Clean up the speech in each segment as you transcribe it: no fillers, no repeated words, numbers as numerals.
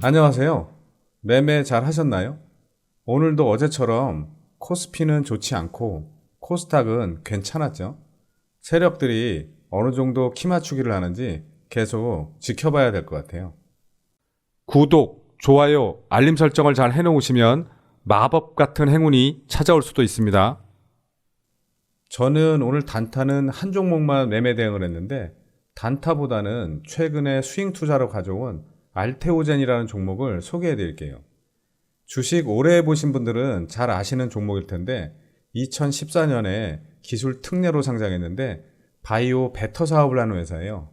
안녕하세요. 매매 잘 하셨나요? 오늘도 어제처럼 코스피는 좋지 않고 코스닥은 괜찮았죠. 세력들이 어느 정도 키 맞추기를 하는지 계속 지켜봐야 될 것 같아요. 구독, 좋아요, 알림 설정을 잘 해놓으시면 마법 같은 행운이 찾아올 수도 있습니다. 저는 오늘 단타는 한 종목만 매매 대응을 했는데 단타보다는 최근에 스윙 투자로 가져온 알테오젠이라는 종목을 소개해 드릴게요. 주식 오래 해보신 분들은 잘 아시는 종목일 텐데 2014년에 기술 특례로 상장했는데 바이오 베터 사업을 하는 회사예요.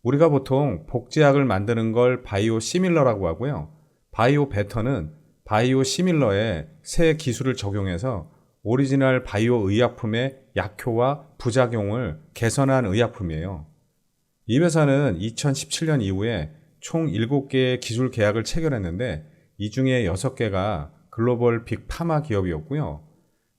우리가 보통 복제약을 만드는 걸 바이오 시밀러라고 하고요. 바이오 베터는 바이오 시밀러에 새 기술을 적용해서 오리지널 바이오 의약품의 약효와 부작용을 개선한 의약품이에요. 이 회사는 2017년 이후에 총 7개의 기술 계약을 체결했는데 이 중에 6개가 글로벌 빅 파마 기업이었고요.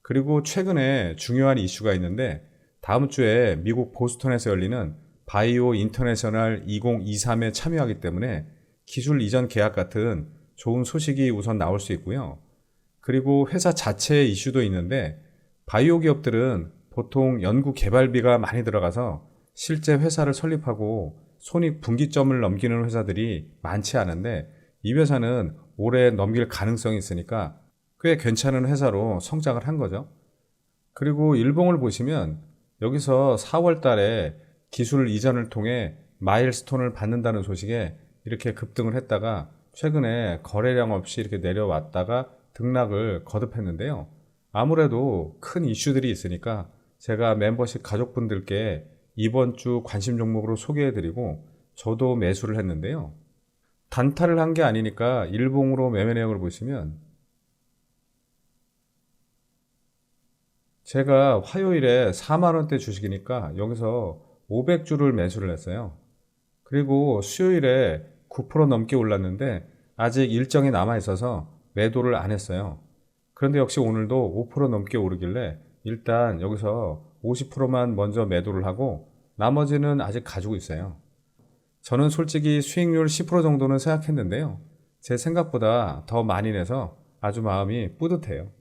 그리고 최근에 중요한 이슈가 있는데 다음 주에 미국 보스턴에서 열리는 바이오 인터내셔널 2023에 참여하기 때문에 기술 이전 계약 같은 좋은 소식이 우선 나올 수 있고요. 그리고 회사 자체의 이슈도 있는데 바이오 기업들은 보통 연구 개발비가 많이 들어가서 실제 회사를 설립하고 손익분기점을 넘기는 회사들이 많지 않은데 이 회사는 올해 넘길 가능성이 있으니까 꽤 괜찮은 회사로 성장을 한 거죠. 그리고 일봉을 보시면 여기서 4월 달에 기술 이전을 통해 마일스톤을 받는다는 소식에 이렇게 급등을 했다가 최근에 거래량 없이 이렇게 내려왔다가 등락을 거듭했는데요. 아무래도 큰 이슈들이 있으니까 제가 멤버십 가족분들께 이번 주 관심 종목으로 소개해드리고 저도 매수를 했는데요. 단타를 한 게 아니니까 일봉으로 매매 내역을 보시면 제가 화요일에 4만원대 주식이니까 여기서 500주를 매수를 했어요. 그리고 수요일에 9% 넘게 올랐는데 아직 일정이 남아 있어서 매도를 안 했어요. 그런데 역시 오늘도 5% 넘게 오르길래 일단 여기서 50%만 먼저 매도를 하고 나머지는 아직 가지고 있어요. 저는 솔직히 수익률 10% 정도는 생각했는데요. 제 생각보다 더 많이 내서 아주 마음이 뿌듯해요.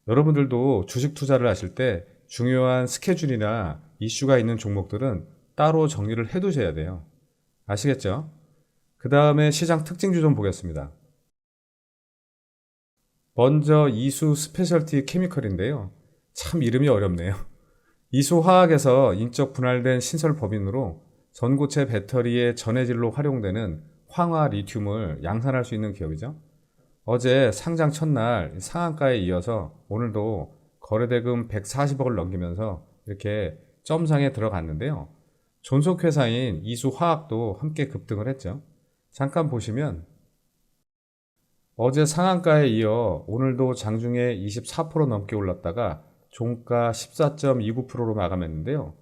여러분들도 주식 투자를 하실 때 중요한 스케줄이나 이슈가 있는 종목들은 따로 정리를 해 두셔야 돼요. 아시겠죠? 그 다음에 시장 특징주 좀 보겠습니다. 먼저 이수 스페셜티 케미컬인데요. 참 이름이 어렵네요. 이수 화학에서 인적 분할된 신설 법인으로 전고체 배터리의 전해질로 활용되는 황화 리튬을 양산할 수 있는 기업이죠. 어제 상장 첫날 상한가에 이어서 오늘도 거래대금 140억을 넘기면서 이렇게 점상에 들어갔는데요. 존속회사인 이수화학도 함께 급등을 했죠. 잠깐 보시면 어제 상한가에 이어 오늘도 장중에 24% 넘게 올랐다가 종가 14.29%로 마감했는데요.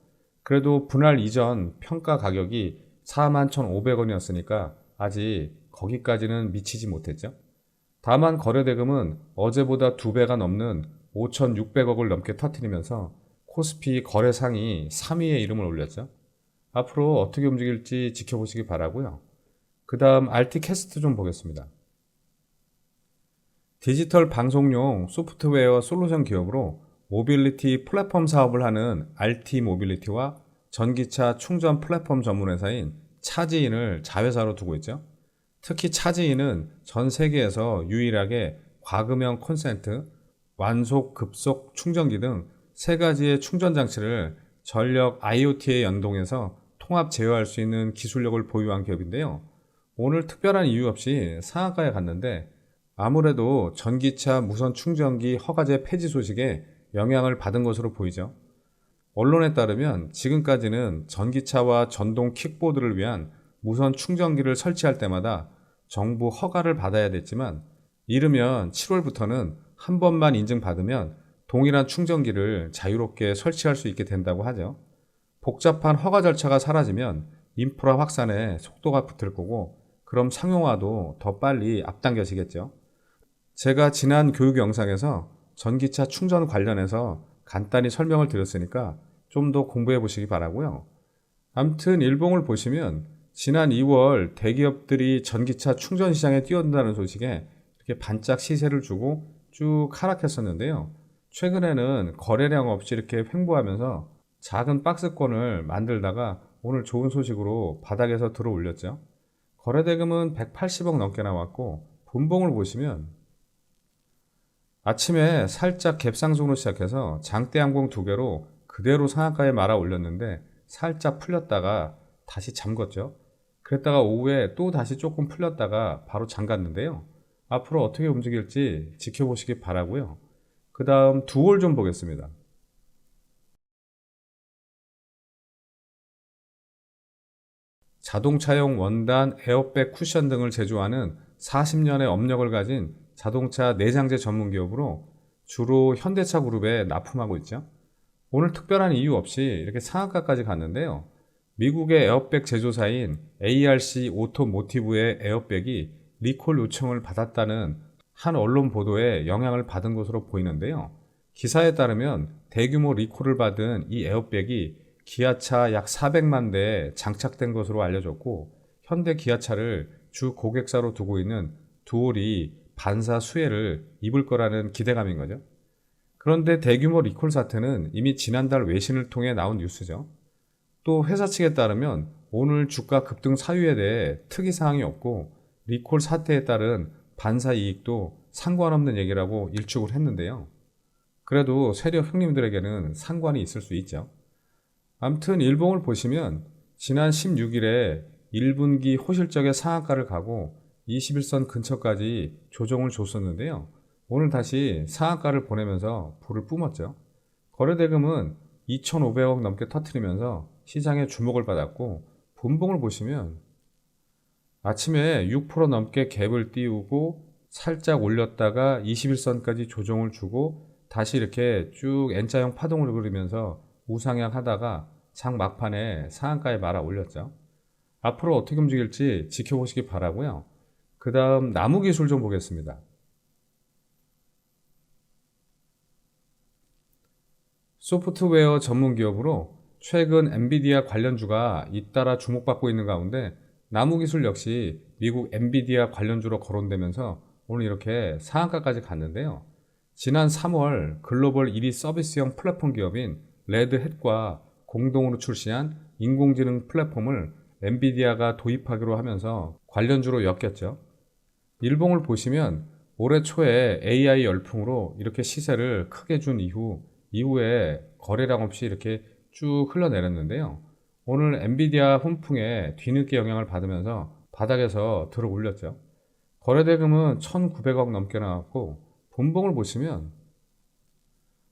그래도 분할 이전 평가 가격이 41,500원이었으니까 아직 거기까지는 미치지 못했죠. 다만 거래대금은 어제보다 2배가 넘는 5,600억을 넘게 터뜨리면서 코스피 거래상위 3위에 이름을 올렸죠. 앞으로 어떻게 움직일지 지켜보시기 바라고요. 그 다음 RT캐스트 좀 보겠습니다. 디지털 방송용 소프트웨어 솔루션 기업으로 모빌리티 플랫폼 사업을 하는 RT모빌리티와 전기차 충전 플랫폼 전문 회사인 차지인을 자회사로 두고 있죠. 특히 차지인은 전 세계에서 유일하게 과금형 콘센트, 완속 급속 충전기 등 3가지의 충전 장치를 전력 IoT에 연동해서 통합 제어할 수 있는 기술력을 보유한 기업인데요. 오늘 특별한 이유 없이 상한가에 갔는데 아무래도 전기차 무선 충전기 허가제 폐지 소식에 영향을 받은 것으로 보이죠. 언론에 따르면 지금까지는 전기차와 전동 킥보드를 위한 무선 충전기를 설치할 때마다 정부 허가를 받아야 됐지만 이르면 7월부터는 한 번만 인증받으면 동일한 충전기를 자유롭게 설치할 수 있게 된다고 하죠. 복잡한 허가 절차가 사라지면 인프라 확산에 속도가 붙을 거고 그럼 상용화도 더 빨리 앞당겨지겠죠. 제가 지난 교육 영상에서 전기차 충전 관련해서 간단히 설명을 드렸으니까 좀 더 공부해 보시기 바라고요. 아무튼 일봉을 보시면 지난 2월 대기업들이 전기차 충전 시장에 뛰어든다는 소식에 이렇게 반짝 시세를 주고 쭉 하락했었는데요. 최근에는 거래량 없이 이렇게 횡보하면서 작은 박스권을 만들다가 오늘 좋은 소식으로 바닥에서 들어 올렸죠. 거래대금은 180억 넘게 나왔고 분봉을 보시면 아침에 살짝 갭상승으로 시작해서 장대항공 2개로 그대로 상한가에 말아 올렸는데 살짝 풀렸다가 다시 잠궜죠. 그랬다가 오후에 또 다시 조금 풀렸다가 바로 잠갔는데요. 앞으로 어떻게 움직일지 지켜보시기 바라고요. 그 다음 두올 좀 보겠습니다. 자동차용 원단, 에어백, 쿠션 등을 제조하는 40년의 업력을 가진 자동차 내장재 전문 기업으로 주로 현대차 그룹에 납품하고 있죠. 오늘 특별한 이유 없이 이렇게 상한가까지 갔는데요. 미국의 에어백 제조사인 ARC 오토모티브의 에어백이 리콜 요청을 받았다는 한 언론 보도에 영향을 받은 것으로 보이는데요. 기사에 따르면 대규모 리콜을 받은 이 에어백이 기아차 약 400만 대에 장착된 것으로 알려졌고 현대 기아차를 주 고객사로 두고 있는 두올이 반사 수혜를 입을 거라는 기대감인 거죠. 그런데 대규모 리콜 사태는 이미 지난달 외신을 통해 나온 뉴스죠. 또 회사 측에 따르면 오늘 주가 급등 사유에 대해 특이사항이 없고 리콜 사태에 따른 반사 이익도 상관없는 얘기라고 일축을 했는데요. 그래도 세력 형님들에게는 상관이 있을 수 있죠. 아무튼 일봉을 보시면 지난 16일에 1분기 호실적의 상한가를 가고 21선 근처까지 조정을 줬었는데요. 오늘 다시 상한가를 보내면서 불을 뿜었죠. 거래대금은 2,500억 넘게 터뜨리면서 시장의 주목을 받았고 분봉을 보시면 아침에 6% 넘게 갭을 띄우고 살짝 올렸다가 21선까지 조정을 주고 다시 이렇게 쭉 N자형 파동을 그리면서 우상향 하다가 장 막판에 상한가에 말아 올렸죠. 앞으로 어떻게 움직일지 지켜보시기 바라고요. 그 다음 나무기술 좀 보겠습니다. 소프트웨어 전문 기업으로 최근 엔비디아 관련주가 잇따라 주목받고 있는 가운데 나무기술 역시 미국 엔비디아 관련주로 거론되면서 오늘 이렇게 상한가까지 갔는데요. 지난 3월 글로벌 1위 서비스형 플랫폼 기업인 레드햇과 공동으로 출시한 인공지능 플랫폼을 엔비디아가 도입하기로 하면서 관련주로 엮였죠. 일봉을 보시면 올해 초에 AI 열풍으로 이렇게 시세를 크게 준 이후에 거래량 없이 이렇게 쭉 흘러내렸는데요. 오늘 엔비디아 훈풍에 뒤늦게 영향을 받으면서 바닥에서 들어 올렸죠. 거래대금은 1,900억 넘게 나왔고 분봉을 보시면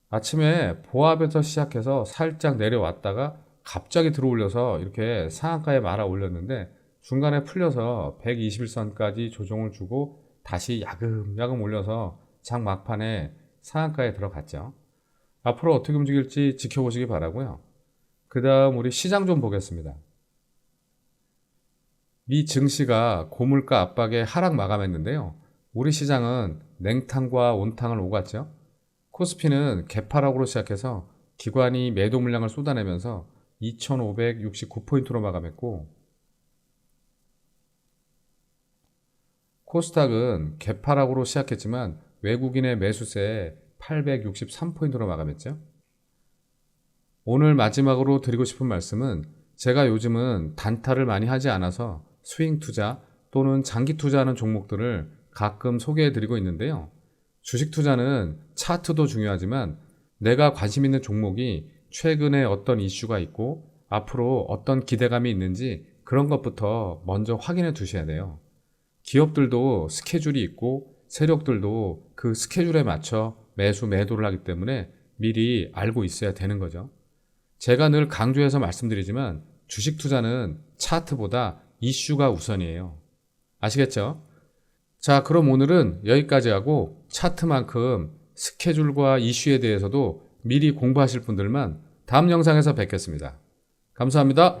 아침에 보합에서 시작해서 살짝 내려왔다가 갑자기 들어 올려서 이렇게 상한가에 말아 올렸는데 중간에 풀려서 121선까지 조정을 주고 다시 야금야금 올려서 장 막판에 상한가에 들어갔죠. 앞으로 어떻게 움직일지 지켜보시기 바라고요. 그 다음 우리 시장 좀 보겠습니다. 미 증시가 고물가 압박에 하락 마감했는데요. 우리 시장은 냉탕과 온탕을 오갔죠. 코스피는 개파락으로 시작해서 기관이 매도 물량을 쏟아내면서 2,569포인트로 마감했고 코스닥은 개파락으로 시작했지만 외국인의 매수세에 863포인트로 마감했죠. 오늘 마지막으로 드리고 싶은 말씀은 제가 요즘은 단타를 많이 하지 않아서 스윙 투자 또는 장기 투자하는 종목들을 가끔 소개해 드리고 있는데요. 주식 투자는 차트도 중요하지만 내가 관심 있는 종목이 최근에 어떤 이슈가 있고 앞으로 어떤 기대감이 있는지 그런 것부터 먼저 확인해 두셔야 돼요. 기업들도 스케줄이 있고 세력들도 그 스케줄에 맞춰 매수 매도를 하기 때문에 미리 알고 있어야 되는 거죠. 제가 늘 강조해서 말씀드리지만 주식 투자는 차트보다 이슈가 우선이에요. 아시겠죠? 자, 그럼 오늘은 여기까지 하고 차트만큼 스케줄과 이슈에 대해서도 미리 공부하실 분들만 다음 영상에서 뵙겠습니다. 감사합니다.